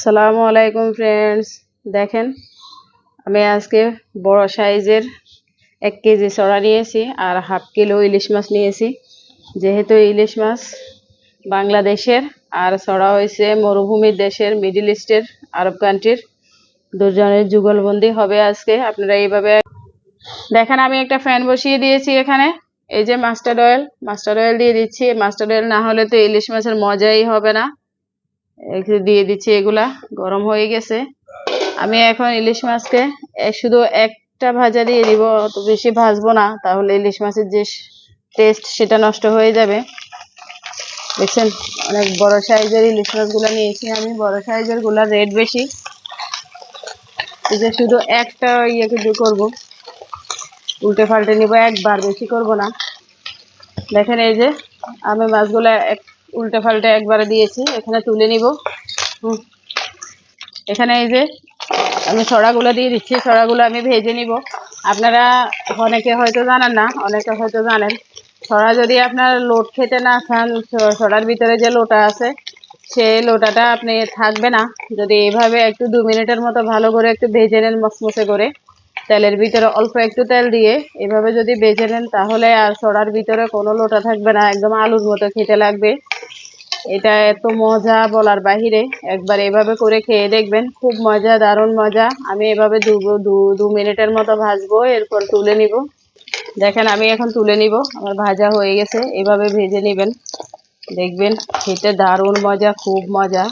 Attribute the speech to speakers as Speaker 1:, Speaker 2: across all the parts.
Speaker 1: আসসালামু আলাইকুম ফ্রেন্ডস, দেখেন আমি আজকে বড় সাইজের 1 কেজি ছড়া নিয়েছি আর হাফ কিলো ইলিশ মাছ নিয়েছি। যেহেতু ইলিশ মাছ বাংলাদেশের আর ছড়া হয়েছে মরুভূমির দেশের মিডল ইস্টের আরব কান্ট্রির, দুজনের যুগলবন্দি হবে আজকে। আপনারা এইভাবে দেখেন, আমি একটা ফ্যান বসিয়ে দিয়েছি এখানে। এই যে মাস্টার্ড অয়েল দিয়ে দিচ্ছি। মাস্টার্ড অয়েল না হলে তো ইলিশ মাছের মজাই হবে না। একটু দিয়ে দিচ্ছি, এগুলা গরম হয়ে গেছে। আমি এখন ইলিশ মাছকে শুধু একটা ভাজা দিয়ে দিব, অত বেশি ভাজবো না, তাহলে ইলিশ মাছের যে টেস্ট সেটা নষ্ট হয়ে যাবে। দেখছেন, অনেক বড় সাইজের ইলিশ মাছগুলো নিয়েছি আমি। বড় সাইজের গুলা রেট বেশি। এই যে শুধু একটা কিন্তু করবো, উল্টে পাল্টে নিব একবার, বেশি করব না। দেখেন এই যে আমি মাছগুলা উল্টে পাল্টে একবারে দিয়েছি, এখানে তুলে নিব। এখানে এই যে আমি ছড়াগুলো দিয়ে দিচ্ছি। ছড়াগুলো আমি ভেজে নিব। আপনারা অনেকে হয়তো জানেন না, অনেকে হয়তো জানেন। ছড়া যদি আপনার লোট খেতে না খান, ছড়ার ভিতরে যে লোটা আছে সেই লোটাটা আপনি থাকবে না। যদি এইভাবে একটু 2 মিনিটের মতো ভালো করে একটু ভেজে নেন, মচমচে করে তেলের ভিতরে অল্প একটু তেল দিয়ে এভাবে যদি ভেজে নেন, তাহলে আর ছড়ার ভিতরে কোনো লোটা থাকবে না, একদম আলুর মতো খেতে লাগবে। এটা এত মজা বলার বাহিরে। একবার এভাবে করে খেয়ে দেখবেন, খুব মজা, দারুণ মজা। আমি এভাবে দু মিনিটের মতো ভাজবো, এরপর তুলে নিব। দেখেন আমি এখন তুলে নিব, আমার ভাজা হয়ে গেছে। এভাবে ভেজে নেবেন, দেখবেন খেতে দারুণ মজা, খুব মজা।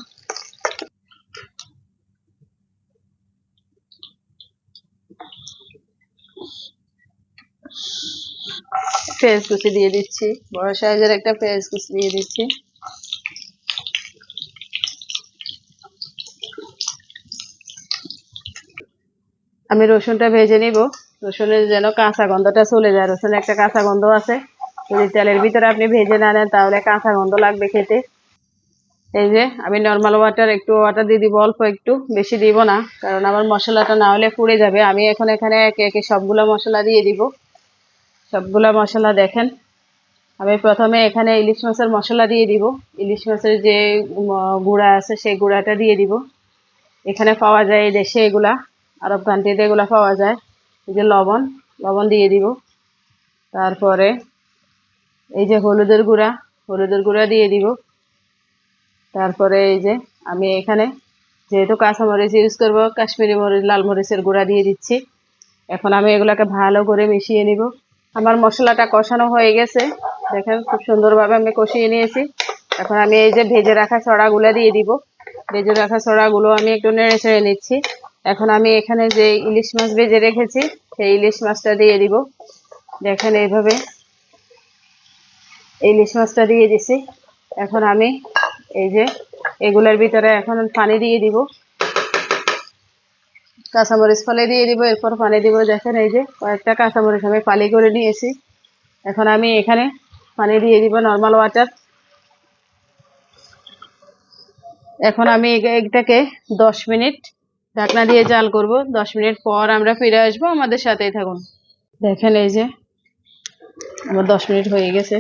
Speaker 1: পেঁয়াজ কুচি দিয়ে দিচ্ছি, বড় সাইজের একটা পেঁয়াজ কুচি দিয়ে দিচ্ছি। আমি রসুনটা ভেজে নিব। রসুনের যেন কাঁচা গন্ধটা চলে যায়। রসুনের একটা কাঁচা গন্ধ আছে, যদি তেলের ভিতরে আপনি ভেজে না নেন তাহলে কাঁচা গন্ধ লাগবে খেতে। এই যে আমি নর্মাল একটু ওয়াটার দিয়ে দিব, অল্প একটু, বেশি দিব না, কারণ আমার মশলাটা না হলে পুড়ে যাবে। আমি এখন এখানে একে একে সবগুলো মশলা দিয়ে দিব। সবগুলা মশলা দেখেন, আমি প্রথমে এখানে ইলিশ মাছের মশলা দিয়ে দিব। ইলিশ মাছের যে গুঁড়া আছে সেই গুঁড়াটা দিয়ে দিব। এখানে পাওয়া যায় এই দেশে, এগুলা আরব কান্ট্রিতে এগুলা পাওয়া যায়। এই যে লবণ, লবণ দিয়ে দিব। তারপরে এই যে হলুদের গুঁড়া দিয়ে দিব। তারপরে এই যে আমি এখানে যেহেতু কাঁচামরিচ ইউজ করব, কাশ্মীরি মরিচ, লাল মরিচের গুঁড়া দিয়ে দিচ্ছি। এখন আমি এগুলাকে ভালো করে মিশিয়ে নিব। আমার মশলাটা কষানো হয়ে গেছে, দেখেন খুব সুন্দরভাবে আমি কষিয়ে নিয়েছি। এখন আমি এই যে ভেজে রাখা ছড়াগুলো দিয়ে দিব। ভেজে রাখা ছড়াগুলো আমি একটু নেড়ে চেড়ে নিচ্ছি। এখন আমি এখানে যে ইলিশ মাছ ভেজে রেখেছি সেই ইলিশ মাছটা দিয়ে দিব। দেখেন এইভাবে ইলিশ মাছটা দিয়ে দিছি। এখন আমি এই যে এগুলোর ভিতরে এখন পানি দিয়ে দিব, কাঁচামরিচ ফলে দিয়ে দিব, এরপর পানি দিব। দেখেন এই যে কয়েকটা কাঁচামরিচ আমি ফালি করে নিয়েছি। এখন আমি এখানে পানি দিয়ে দিব, নর্মাল ওয়াটার। এখন আমি এটাকে 10 মিনিট ঢাকনা দিয়ে জাল করব। 10 মিনিট পর আমরা ফিরে আসবো, আমাদের সাথেই থাকুন। দেখেন এই যে আমার 10 মিনিট হয়ে গেছে।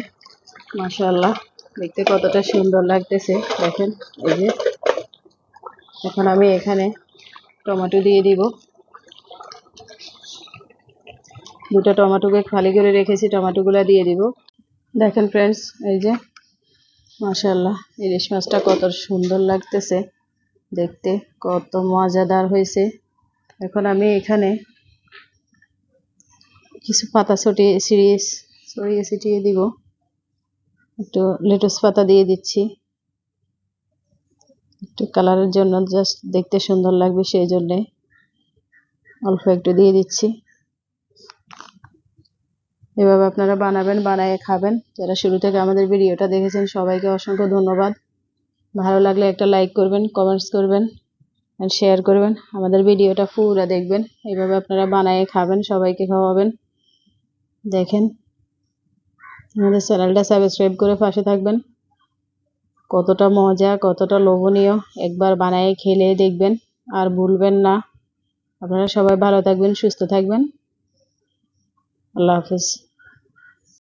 Speaker 1: মাশাআল্লাহ, দেখতে কতটা সুন্দর লাগতেছে। দেখেন এই যে এখন আমি এখানে টমেটো দিয়ে দিব। দুটো টমেটোকে খালি করে রেখেছি, টমেটোগুলো দিয়ে দিব। দেখেন ফ্রেন্ডস, এই যে মাশাআল্লাহ ইলিশ মাছটা কত সুন্দর লাগতেছে দেখতে, কত মজাদার হয়েছে। এখন আমি এখানে কিছু পাতা ছড়িয়ে ছিটিয়ে দিব। একটু লেটুস পাতা দিয়ে দিচ্ছি, একটু কালারের জন্য, জাস্ট দেখতে সুন্দর লাগবে সেই জন্যে অল্প একটু দিয়ে দিচ্ছি। এভাবে আপনারা বানাবেন, বানিয়ে খাবেন। যারা শুরু থেকে আমাদের ভিডিওটা দেখেছেন সবাইকে অসংখ্য ধন্যবাদ। ভালো লাগলে একটা লাইক করবেন, কমেন্টস করবেন আর শেয়ার করবেন। আমাদের ভিডিওটা পুরো দেখবেন। এইভাবে আপনারা বানিয়ে খাবেন, সবাইকে খাওয়াবেন। দেখেন আমাদের চ্যানেলটা সাবস্ক্রাইব করে পাশে থাকবেন। কতটা মজা, কতটা লোভনীয়, একবার বানিয়ে খেলে দেখবেন আর ভুলবেন না। আপনারা সবাই ভালো থাকবেন, সুস্থ থাকবেন। আল্লাহ হাফেজ।